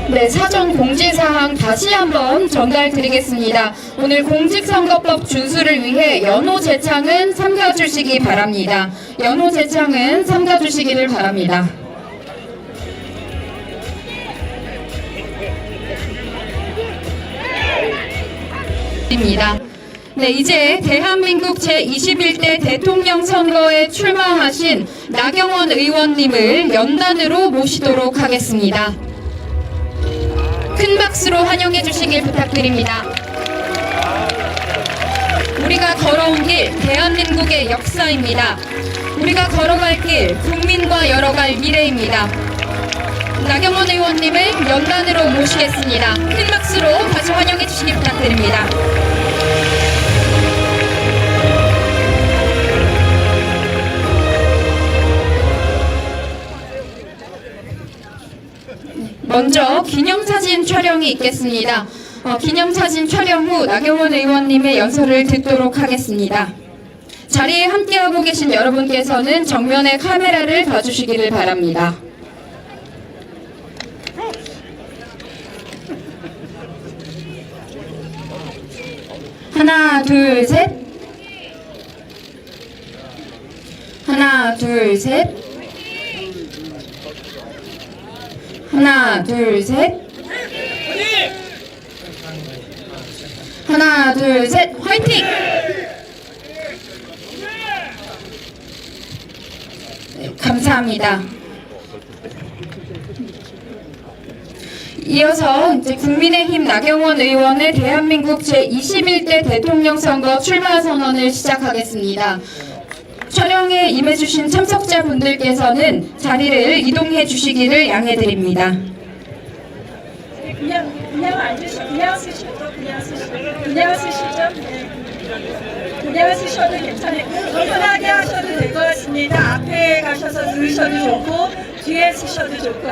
네, 사전 공지사항 다시 한번 전달드리겠습니다. 오늘 공직선거법 준수를 위해 연호 제창은 삼가주시기 바랍니다. 연호 제창은 삼가주시기를 바랍니다. 네, 이제 대한민국 제21대 대통령 선거에 출마하신 나경원 의원님을 연단으로 모시도록 하겠습니다. 큰 박수로 환영해 주시길 부탁드립니다. 우리가 걸어온 길, 대한민국의 역사입니다. 우리가 걸어갈 길, 국민과 열어갈 미래입니다. 나경원 의원님을 연단으로 모시겠습니다. 큰 박수로 다시 환영해 주시길 부탁드립니다. 먼저 기념사진 촬영이 있겠습니다. 기념사진 촬영 후 나경원 의원님의 연설을 듣도록 하겠습니다. 자리에 함께하고 계신 여러분께서는 정면의 카메라를 봐주시기를 바랍니다. 하나, 둘, 셋. 하나, 둘, 셋. 하나, 둘, 셋. 하나, 둘, 셋. 화이팅! 네, 감사합니다. 이어서 이제 국민의힘 나경원 의원의 대한민국 제21대 대통령 선거 출마 선언을 시작하겠습니다. 촬영에 임해주신 참석자분들께서는 자리를 이동해 주시기를 양해드립니다. 그냥 앉으시죠. 그냥 쓰시죠. 네. 그냥 쓰셔도 괜찮아요. 편하게 하셔도 될 것 같습니다. 앞에 가셔서 누르셔도 좋고 뒤에 쓰셔도 좋고.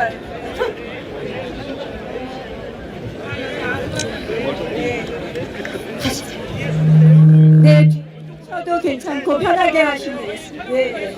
네, 저도 괜찮고 편하게 하시면 되겠습니다. 네.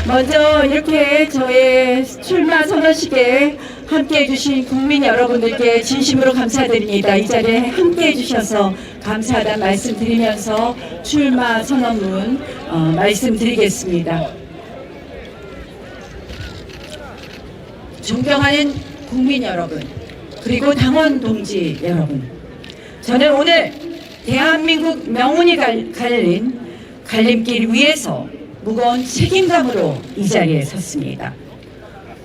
먼저 이렇게 저의 출마 선언식에 함께해 주신 국민 여러분들께 진심으로 감사드립니다. 이 자리에 함께해 주셔서 감사하다는 말씀드리면서 출마 선언문 말씀드리겠습니다. 존경하는 국민 여러분, 그리고 당원 동지 여러분, 저는 오늘 대한민국 명운이 갈린 갈림길 위에서 무거운 책임감으로 이 자리에 섰습니다.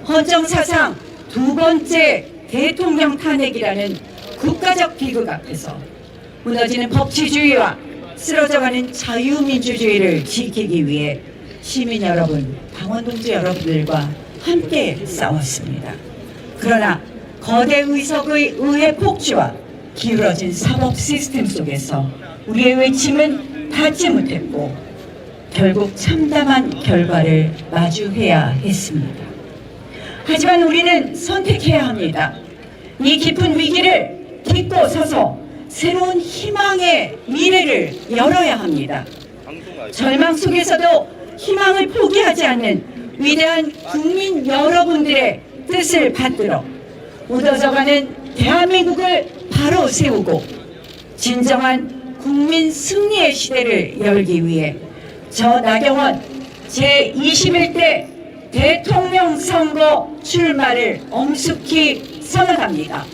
헌정사상 두 번째 대통령 탄핵이라는 국가적 비극 앞에서 무너지는 법치주의와 쓰러져가는 자유민주주의를 지키기 위해 시민 여러분, 당원 동지 여러분들과 함께 싸웠습니다. 그러나 거대 의석의 의회 폭주와 기울어진 사법 시스템 속에서 우리의 외침은 닿지 못했고 결국 참담한 결과를 마주해야 했습니다. 하지만 우리는 선택해야 합니다. 이 깊은 위기를 딛고 서서 새로운 희망의 미래를 열어야 합니다. 절망 속에서도 희망을 포기하지 않는 위대한 국민 여러분들의 뜻을 받들어 묻어져가는 대한민국을 바로 세우고 진정한 국민 승리의 시대를 열기 위해 저 나경원 제21대 대통령 선거 출마를 엄숙히 선언합니다.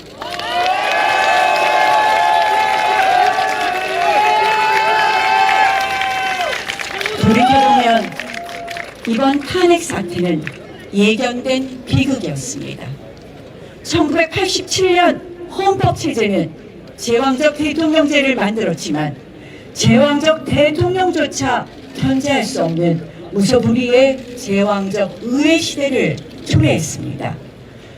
돌이켜보면 이번 탄핵 사태는 예견된 비극이었습니다. 1987년 헌법체제는 제왕적 대통령제를 만들었지만 제왕적 대통령조차 견제할 수 없는 무소불위의 제왕적 의회 시대를 초래했습니다.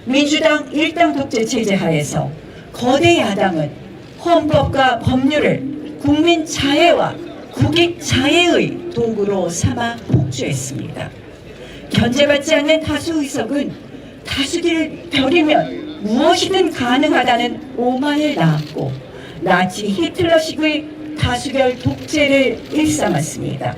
민주당 일당 독재 체제 하에서 거대 야당은 헌법과 법률을 국민 자해와 국익 자해의 도구로 삼아 폭주했습니다. 견제받지 않는 다수 의석은 다수기를 벼리면 무엇이든 가능하다는 오만을 낳았고 나치 히틀러식의 다수결 독재를 일삼았습니다.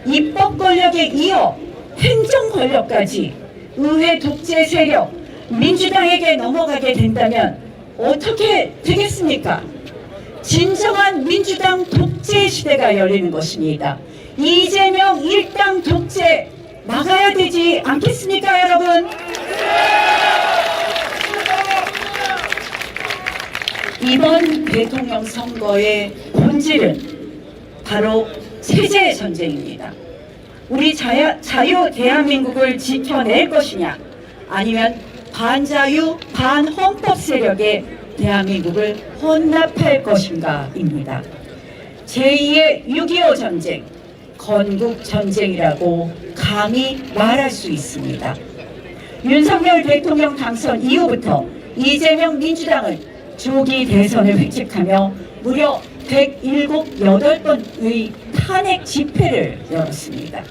입법 권력에 이어 행정 권력까지 의회 독재 세력 민주당에게 넘어가게 된다면 어떻게 되겠습니까? 진정한 민주당 독재 시대가 열리는 것입니다. 이재명 일당 독재 막아야 되지 않겠습니까, 여러분? 이번 대통령 선거의 본질은 바로 체제 전쟁입니다. 우리 자유 대한민국을 지켜낼 것이냐, 아니면 반자유 반헌법 세력의 대한민국을 혼납할 것인가입니다. 제2의 6.25 전쟁, 건국 전쟁이라고 감히 말할 수 있습니다. 윤석열 대통령 당선 이후부터 이재명 민주당은 조기 대선을 획책하며 무려 107번의 탄핵 집회를 열었습니다.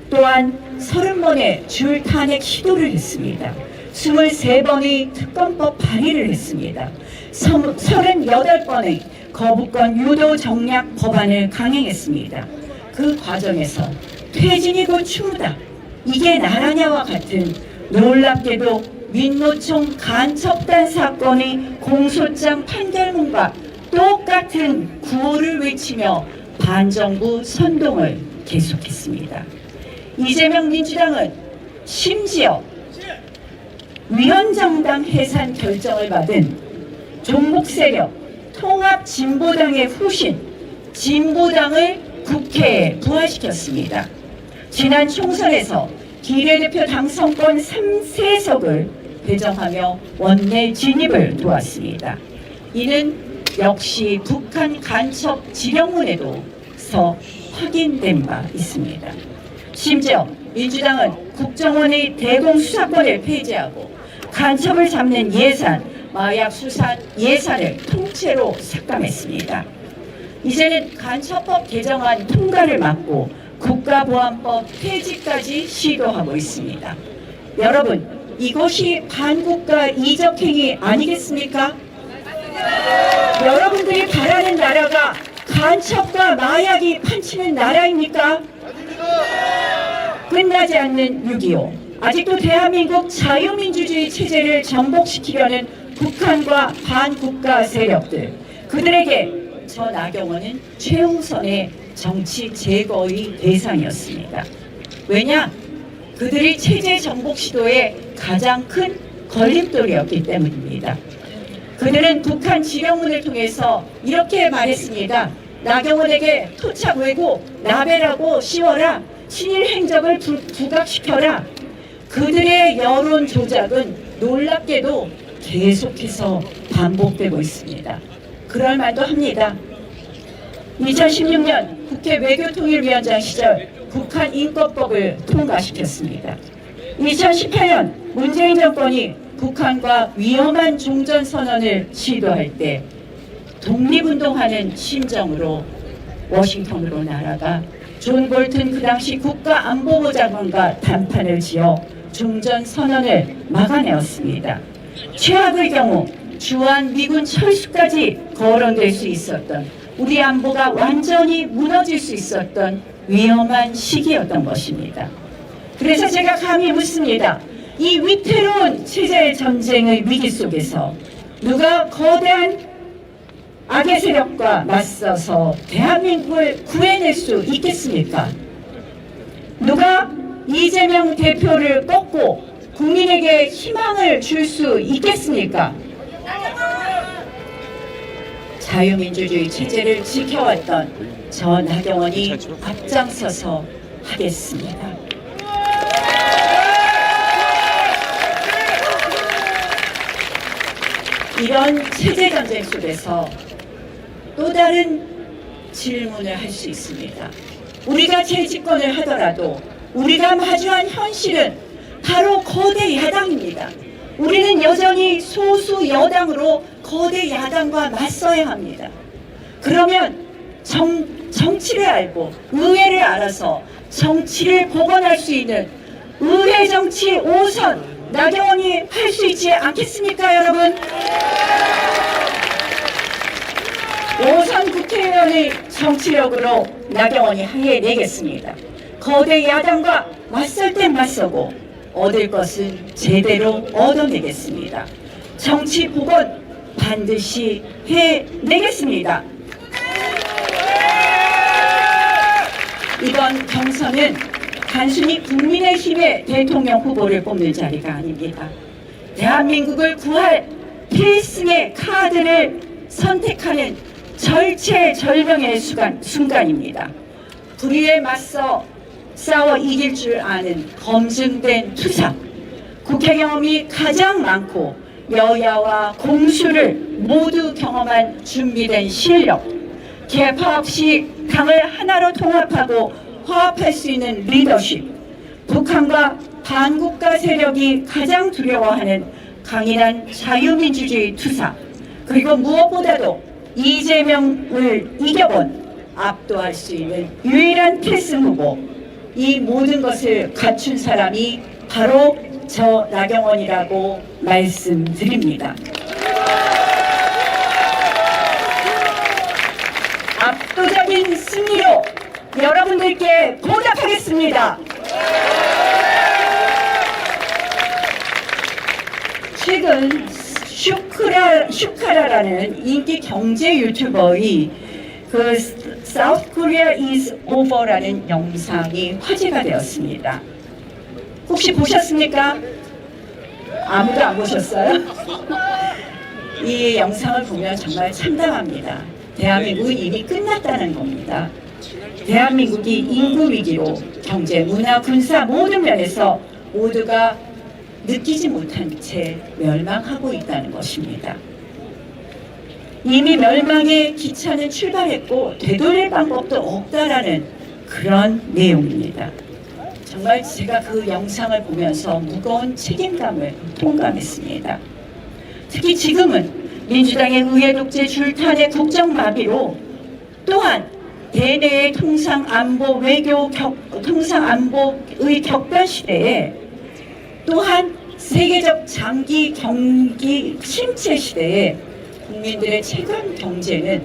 또한 30번의 줄 탄핵 시도를 했습니다. 23번의 특검법 발의를 했습니다. 38번의 거부권 유도 정략 법안을 강행했습니다. 그 과정에서 퇴진이고 추모다, 이게 나라냐와 같은 놀랍게도 민노총 간첩단 사건의 공소장 판결문과 똑같은 구호를 외치며 반정부 선동을 계속했습니다. 이재명 민주당은 심지어 위헌정당 해산 결정을 받은 종북세력 통합진보당의 후신 진보당을 국회에 부활시켰습니다. 지난 총선에서 비례대표 당선권 3세석을 배정하며 원내 진입을 도왔습니다. 이는 역시 북한 간첩 지령문에도서 확인된 바 있습니다. 심지어 민주당은 국정원의 대공수사권을 폐지하고 간첩을 잡는 예산, 마약 수사 예산을 통째로 삭감했습니다. 이제는 간첩법 개정안 통과를 막고 국가보안법 폐지까지 시도하고 있습니다. 여러분, 이것이 반국가 이적행위 아니겠습니까? 여러분들이 바라는 나라가 간첩과 마약이 판치는 나라입니까? 끝나지 않는 6.25, 아직도 대한민국 자유민주주의 체제를 정복시키려는 북한과 반국가 세력들, 그들에게 저 나경원은 최우선의 정치 제거의 대상이었습니다. 왜냐? 그들이 체제 정복 시도의 가장 큰 걸림돌이었기 때문입니다. 그들은 북한 지령문을 통해서 이렇게 말했습니다. 나경원에게 토착 왜곡, 라벨하고 씌워라, 친일 행적을 부각시켜라. 그들의 여론 조작은 놀랍게도 계속해서 반복되고 있습니다. 그럴 말도 합니다. 2016년 국회 외교통일위원장 시절 북한 인권법을 통과시켰습니다. 2018년 문재인 정권이 북한과 위험한 종전선언을 시도할 때 독립운동하는 심정으로 워싱턴으로 날아가 존 볼튼 그 당시 국가안보보좌관과 담판을 지어 종전선언을 막아내었습니다. 최악의 경우 주한 미군 철수까지 거론될 수 있었던, 우리 안보가 완전히 무너질 수 있었던 위험한 시기였던 것입니다. 그래서 제가 감히 묻습니다. 이 위태로운 체제 전쟁의 위기 속에서 누가 거대한 악의 세력과 맞서서 대한민국을 구해낼 수 있겠습니까? 이재명 대표를 꺾고 국민에게 희망을 줄 수 있겠습니까? 자유민주주의 체제를 지켜왔던 저 나경원이 앞장서서 하겠습니다. 이런 체제 전쟁 속에서 또 다른 질문을 할 수 있습니다. 우리가 재집권을 하더라도 우리가 마주한 현실은 바로 거대 야당입니다. 우리는 여전히 소수 여당으로 거대 야당과 맞서야 합니다. 그러면 정치를 알고 의회를 알아서 정치를 복원할 수 있는 의회 정치 5선 나경원이 할 수 있지 않겠습니까, 여러분? 5선 국회의원의 정치력으로 나경원이 해내겠습니다. 거대 야당과 맞설 땐 맞서고 얻을 것은 제대로 얻어내겠습니다. 정치 복원 반드시 해내겠습니다. 이번 경선은 단순히 국민의힘의 대통령 후보를 뽑는 자리가 아닙니다. 대한민국을 구할 필승의 카드를 선택하는 절체절명의 순간입니다. 불의에 맞서 싸워 이길 줄 아는 검증된 투사, 국회 경험이 가장 많고 여야와 공수를 모두 경험한 준비된 실력, 계파 없이 당을 하나로 통합하고 화합할 수 있는 리더십, 북한과 반국가 세력이 가장 두려워하는 강인한 자유민주주의 투사, 그리고 무엇보다도 이재명을 이겨본 압도할 수 있는 유일한 필승 후보, 이 모든 것을 갖춘 사람이 바로 저 나경원이라고 말씀드립니다. 압도적인 승리로 여러분들께 보답하겠습니다. 최근 슈카라라는 인기 경제 유튜버의 그 South Korea is over라는 영상이 화제가 되었습니다. 혹시 보셨습니까? 아무도 안 보셨어요? 이 영상을 보면 정말 참담합니다. 대한민국은 이미 끝났다는 겁니다. 대한민국이 인구 위기로 경제, 문화, 군사 모든 면에서 모두가 느끼지 못한 채 멸망하고 있다는 것입니다. 이미 멸망의 기차는 출발했고 되돌릴 방법도 없다라는 그런 내용입니다. 정말 제가 그 영상을 보면서 무거운 책임감을 동감했습니다. 특히 지금은 민주당의 의회 독재 줄탄의 국정마비로 또한 대내의 통상안보 외교 통상안보의 격변 시대에 또한 세계적 장기 경기 침체 시대에 국민들의 체감 경제는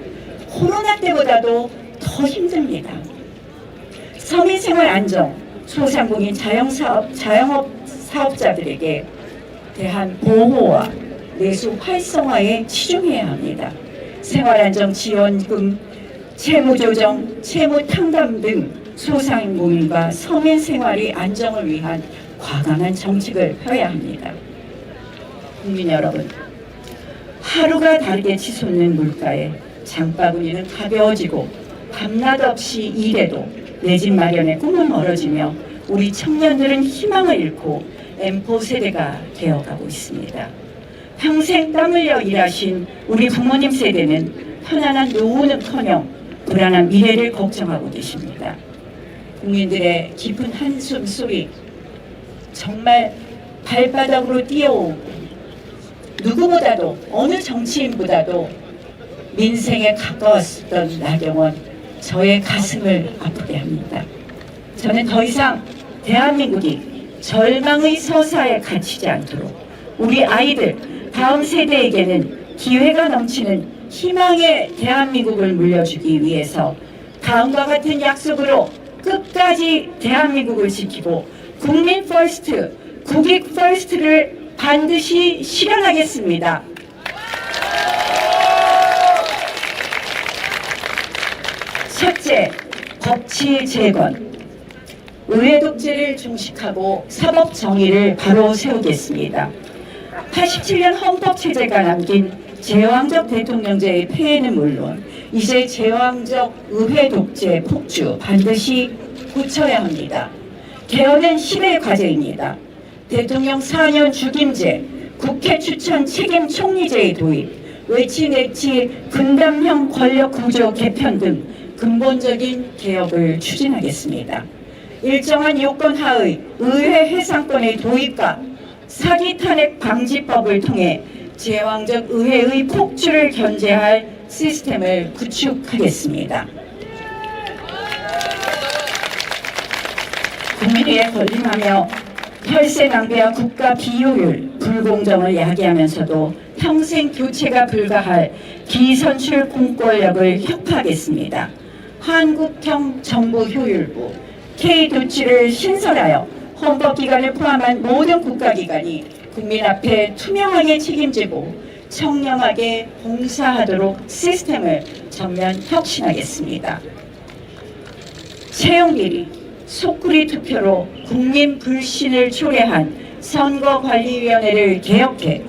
코로나 때보다도 더 힘듭니다. 서민생활 안정, 소상공인 자영업 사업자들에게 대한 보호와 내수 활성화에 치중해야 합니다. 생활안정지원금, 채무조정, 채무탕감 등 소상공인과 서민 생활의 안정을 위한 과감한 정책을 펴야 합니다. 국민 여러분, 하루가 다르게 치솟는 물가에 장바구니는 가벼워지고 밤낮 없이 일해도 내 집 마련의 꿈은 멀어지며 우리 청년들은 희망을 잃고 M4 세대가 되어가고 있습니다. 평생 땀 흘려 일하신 우리 부모님 세대는 편안한 노후는커녕 불안한 미래를 걱정하고 계십니다. 국민들의 깊은 한숨 소리 정말 발바닥으로 뛰어오고 누구보다도 어느 정치인보다도 민생에 가까웠던 나경원, 저의 가슴을 아프게 합니다. 저는 더 이상 대한민국이 절망의 서사에 갇히지 않도록 우리 아이들, 다음 세대에게는 기회가 넘치는 희망의 대한민국을 물려주기 위해서 다음과 같은 약속으로 끝까지 대한민국을 지키고 국민 퍼스트, 국익 퍼스트를 반드시 실현하겠습니다. 첫째, 법치 재건. 의회 독재를 종식하고 사법 정의를 바로 세우겠습니다. 87년 헌법체제가 남긴 제왕적 대통령제의 폐해는 물론 이제 제왕적 의회 독재 폭주 반드시 고쳐야 합니다. 개헌은 시대의 과제입니다. 대통령 4년 죽임제, 국회 추천 책임 총리제의 도입, 외치내치 분담형 권력 구조 개편 등 근본적인 개혁을 추진하겠습니다. 일정한 요건 하의 의회 해상권의 도입과 사기 탄핵 방지법을 통해 제왕적 의회의 폭주를 견제할 시스템을 구축하겠습니다. 국민의에 건림하며 혈세 낭비와 국가 비효율, 불공정을 야기하면서도 평생 교체가 불가할 비선출 공권력을 혁파하겠습니다. 한국형 정부 효율부, K조치를 신설하여 헌법기관을 포함한 모든 국가기관이 국민 앞에 투명하게 책임지고 청렴하게 봉사하도록 시스템을 전면 혁신하겠습니다. 채용비리, 속구리 투표로 국민 불신을 초래한 선거관리위원회를 개혁해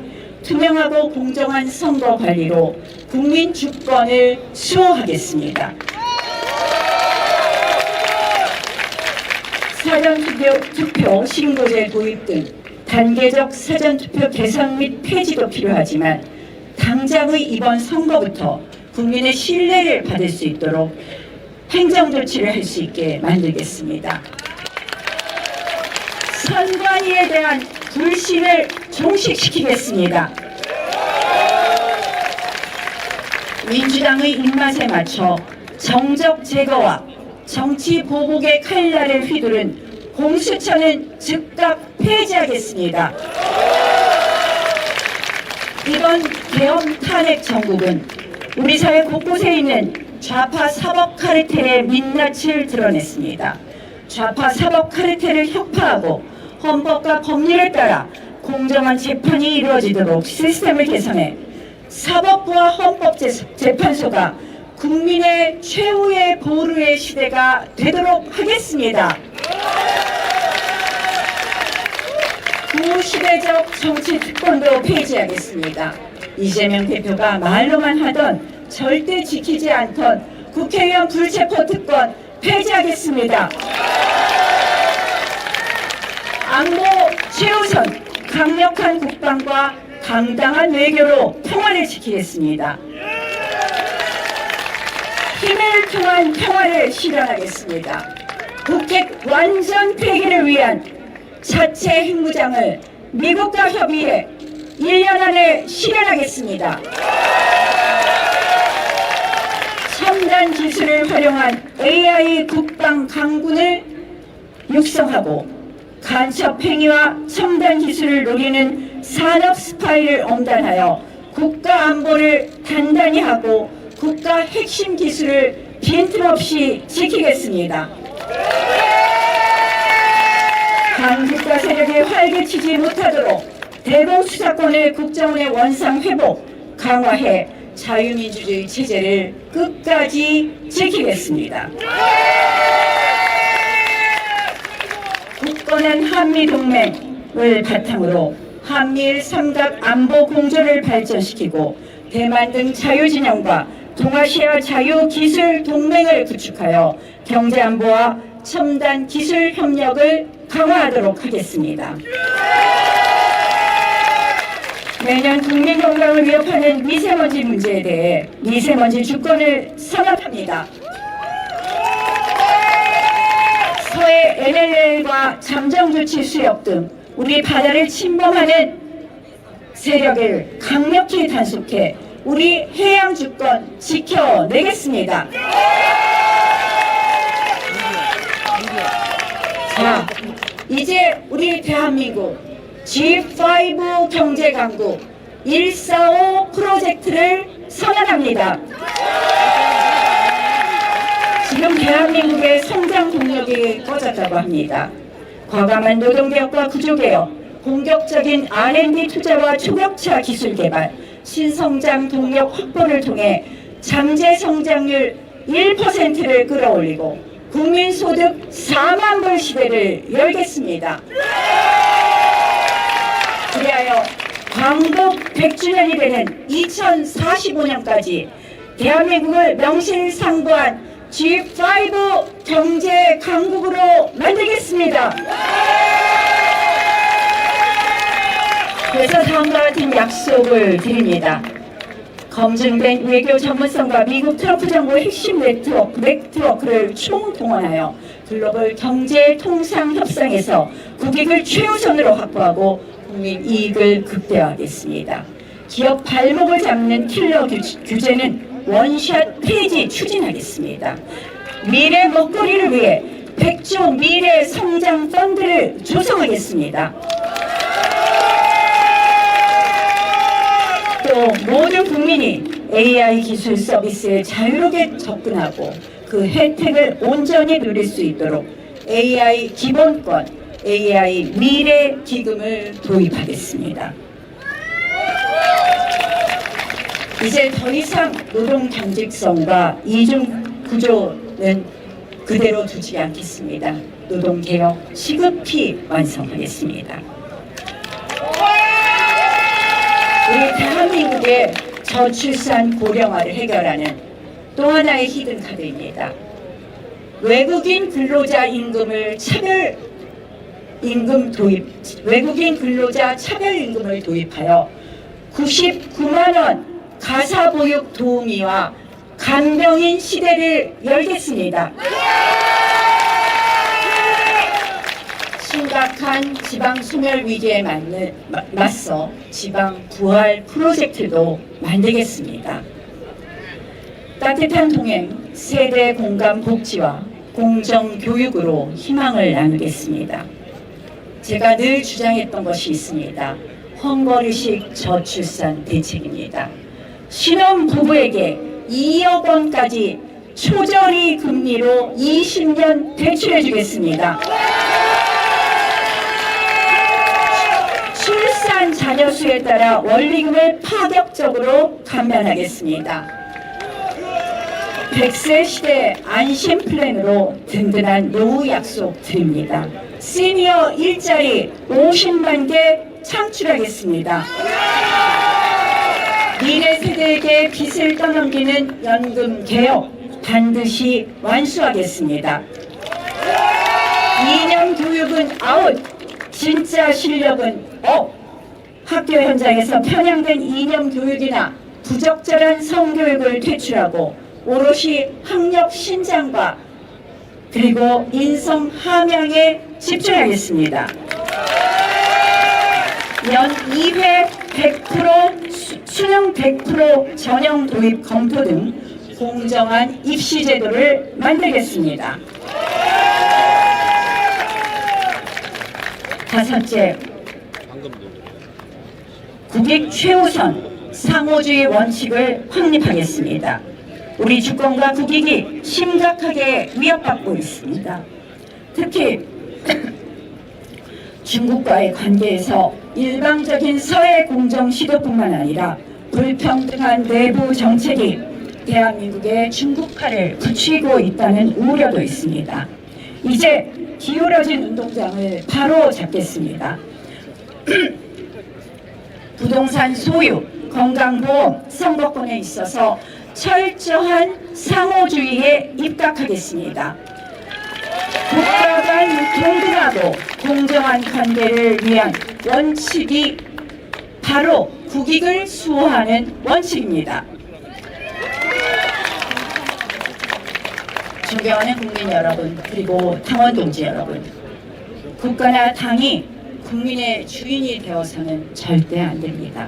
투명하고 공정한 선거관리로 국민 주권을 수호하겠습니다. 사전투표 신고제 도입 등 단계적 사전투표 개선 및 폐지도 필요하지만 당장의 이번 선거부터 국민의 신뢰를 받을 수 있도록 행정조치를 할 수 있게 만들겠습니다. 선관위에 대한 불신을 종식시키겠습니다. 민주당의 입맛에 맞춰 정적 제거와 정치 보복의 칼날을 휘두른 공수처는 즉각 폐지하겠습니다. 이번 개헌 탄핵 정국은 우리 사회 곳곳에 있는 좌파 사법 카르텔의 민낯을 드러냈습니다. 좌파 사법 카르텔을 혁파하고 헌법과 법률에 따라 공정한 재판이 이루어지도록 시스템을 개선해 사법부와 헌법재판소가 국민의 최후의 보루의 시대가 되도록 하겠습니다. 구시대적 정치 특권도 폐지하겠습니다. 이재명 대표가 말로만 하던 절대 지키지 않던 국회의원 불체포 특권 폐지하겠습니다. 안보 최우선, 강력한 국방과 당당한 외교로 평화를 지키겠습니다. 힘을 통한 평화를 실현하겠습니다. 북핵 완전 폐기를 위한 자체 핵무장을 미국과 협의해 1년 안에 실현하겠습니다. 첨단 기술을 활용한 AI 국방 강군을 육성하고 간첩 행위와 첨단 기술을 노리는 산업 스파이를 엄단하여 국가 안보를 단단히 하고 국가 핵심 기술을 빈틈없이 지키겠습니다. 반국가 세력이 활개치지 못하도록 대공수사권을 국정원의 원상 회복, 강화해 자유민주주의 체제를 끝까지 지키겠습니다. 굳건한 한미동맹을 바탕으로 한미일 삼각 안보 공조를 발전시키고 대만 등 자유진영과 동아시아 자유기술 동맹을 구축하여 경제안보와 첨단 기술 협력을 강화하도록 하겠습니다. 매년 국민 건강을 위협하는 미세먼지 문제에 대해 미세먼지 주권을 선언합니다. 서해 NLL과 잠정조치 수역 등 우리 바다를 침범하는 세력을 강력히 단속해 우리 해양 주권 지켜내겠습니다. 자, 이제 우리 대한민국 G5 경제 강국 145 프로젝트를 선언합니다. 지금 대한민국의 성장 동력이 꺼졌다고 합니다. 과감한 노동개혁과 구조개혁, 공격적인 R&D 투자와 초격차 기술 개발, 신성장 동력 확보를 통해 잠재 성장률 1%를 끌어올리고 국민소득 4만 불 시대를 열겠습니다. 그리하여 광복 100주년이 되는 2045년까지 대한민국을 명실상부한 G5 경제 강국으로 만들겠습니다. 그래서 다음과 같은 약속을 드립니다. 검증된 외교 전문성과 미국 트럼프 정부의 핵심 네트워크를 총동원하여 글로벌 경제 통상 협상에서 국익을 최우선으로 확보하고 국민 이익을 극대화하겠습니다. 기업 발목을 잡는 킬러 규제는 원샷 폐지 추진하겠습니다. 미래 먹거리를 위해 100조 미래 성장 펀드를 조성하겠습니다. 또 모든 국민이 AI 기술 서비스에 자유롭게 접근하고 그 혜택을 온전히 누릴 수 있도록 AI 기본권, AI 미래 기금을 도입하겠습니다. 이제 더 이상 노동 경직성과 이중 구조는 그대로 두지 않겠습니다. 노동 개혁 시급히 완성하겠습니다. 우리 대한민국의 저출산 고령화를 해결하는 또 하나의 히든 카드입니다. 외국인 근로자 임금을 외국인 근로자 차별 임금을 도입하여 99만 원 가사보육 도우미와 간병인 시대를 열겠습니다. 심각한 지방 소멸 위기에 맞서 지방 부활 프로젝트도 만들겠습니다. 따뜻한 동행, 세대 공감 복지와 공정 교육으로 희망을 나누겠습니다. 제가 늘 주장했던 것이 있습니다. 헝거리식 저출산 대책입니다. 신혼 부부에게 2억 원까지 초저리 금리로 20년 대출해 주겠습니다. 출산 자녀 수에 따라 원리금을 파격적으로 감면하겠습니다. 100세 시대 안심 플랜으로 든든한 노후 약속 드립니다. 시니어 일자리 50만 개 창출하겠습니다. 미래 세대에게 빚을 떠넘기는 연금 개혁 반드시 완수하겠습니다. 이념 교육은 아웃, 진짜 실력은 업. 학교 현장에서 편향된 이념 교육이나 부적절한 성교육을 퇴출하고 오롯이 학력 신장과 그리고 인성 함양에 집중하겠습니다. 연 2회 100% 수능 100% 전형 도입 검토 등 공정한 입시 제도를 만들겠습니다. 다섯째, 국익 최우선 상호주의 원칙을 확립하겠습니다. 우리 주권과 국익이 심각하게 위협받고 있습니다. 특히 중국과의 관계에서 일방적인 서해 공정 시도뿐만 아니라 불평등한 내부 정책이 대한민국의 중국화를 부추기고 있다는 우려도 있습니다. 이제 기울어진 운동장을 바로 잡겠습니다. 부동산 소유, 건강보험, 선거권에 있어서 철저한 상호주의에 입각하겠습니다. 국가 간 동등하고 공정한 관계를 위한 원칙이 바로 국익을 수호하는 원칙입니다. 존경하는 국민 여러분, 그리고 당원 동지 여러분, 국가나 당이 국민의 주인이 되어서는 절대 안 됩니다.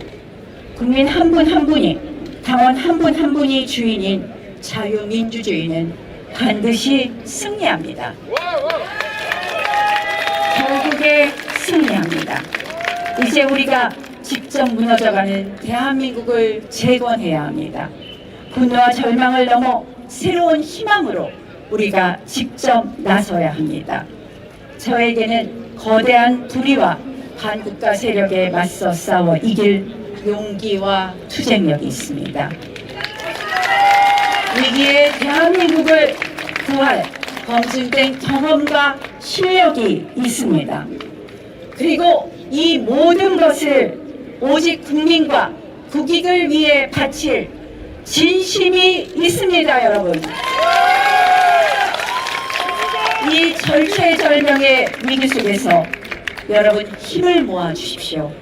국민 한 분 한 분이, 당원 한 분 한 분이 주인인 자유민주주의는 반드시 승리합니다. 결국에 승리합니다. 이제 우리가 직접 무너져가는 대한민국을 재건해야 합니다. 분노와 절망을 넘어 새로운 희망으로 우리가 직접 나서야 합니다. 저에게는 거대한 불의와 반국가 세력에 맞서 싸워 이길 용기와 투쟁력이 있습니다. 위기의 대한민국을 구할 검증된 경험과 실력이 있습니다. 그리고 이 모든 것을 오직 국민과 국익을 위해 바칠 진심이 있습니다, 여러분. 이 절체절명의 위기 속에서 여러분 힘을 모아 주십시오.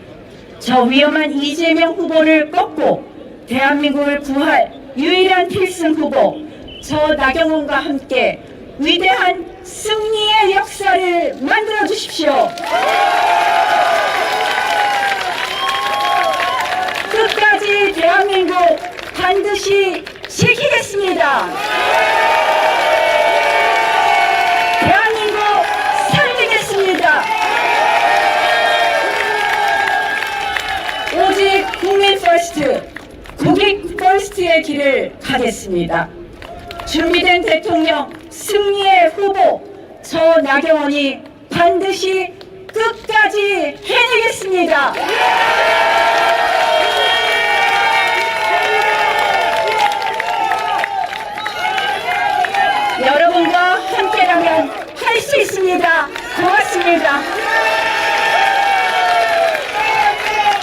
저 위험한 이재명 후보를 꺾고 대한민국을 구할 유일한 필승 후보, 저 나경원과 함께 위대한 승리의 역사를 만들어 주십시오. 끝까지 대한민국 반드시 지키겠습니다. 대한민국 살리겠습니다. 오직 국민 퍼스트, 국익 퍼스트의 길을 가겠습니다. 준비된 대통령, 승리의 후보, 저 나경원이 반드시 끝까지 해내겠습니다. 여러분과 함께라면 할 수 있습니다. 고맙습니다.